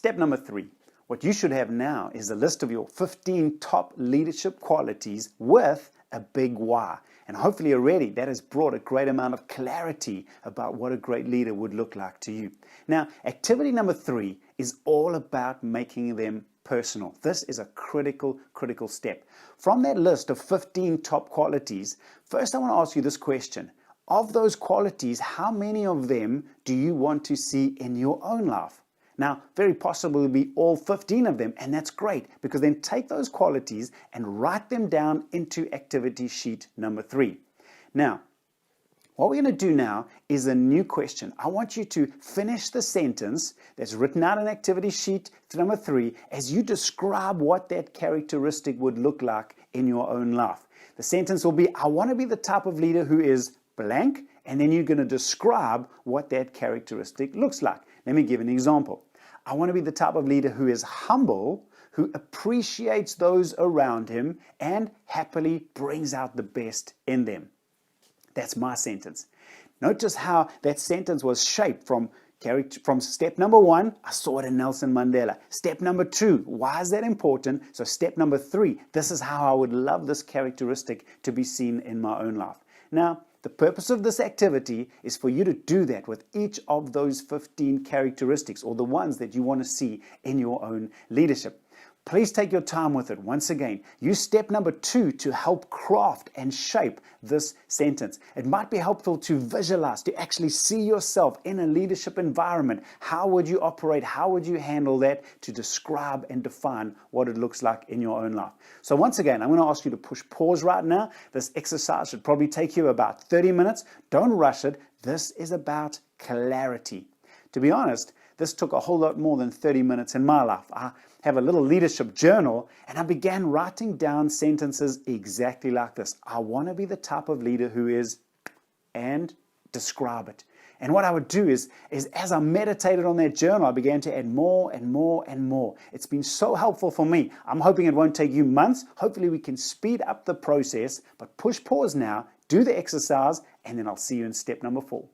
Step number 3. What you should have now is a list of your 15 top leadership qualities with a big why. And hopefully already that has brought a great amount of clarity about what a great leader would look like to you. Now, activity number 3 is all about making them personal. This is a critical step. From that list of 15 top qualities, first I want to ask you this question. Of those qualities, how many of them do you want to see in your own life? Now, very possibly it'll be all 15 of them, and that's great, because then take those qualities and write them down into activity sheet number 3. Now, what we're going to do now is a new question. I want you to finish the sentence that's written out in activity sheet number 3 as you describe what that characteristic would look like in your own life. The sentence will be, I want to be the type of leader who is blank, and then you're going to describe what that characteristic looks like. Let me give an example. I want to be the type of leader who is humble, who appreciates those around him, and happily brings out the best in them. That's my sentence. Notice how that sentence was shaped from step number 1, I saw it in Nelson Mandela. Step number 2, why is that important? So step number 3, this is how I would love this characteristic to be seen in my own life. Now, the purpose of this activity is for you to do that with each of those 15 characteristics, or the ones that you want to see in your own leadership. Please take your time with it. Once again, use step number 2 to help craft and shape this sentence. It might be helpful to visualize, to actually see yourself in a leadership environment. How would you operate? How would you handle that to describe and define what it looks like in your own life? So once again, I'm going to ask you to push pause right now. This exercise should probably take you about 30 minutes. Don't rush it. This is about clarity. To be honest, this took a whole lot more than 30 minutes in my life. I have a little leadership journal, and I began writing down sentences exactly like this. I want to be the type of leader who is, and describe it. And what I would do is as I meditated on that journal, I began to add more and more and more. It's been so helpful for me. I'm hoping it won't take you months. Hopefully we can speed up the process, but push pause now, do the exercise, and then I'll see you in step number 4.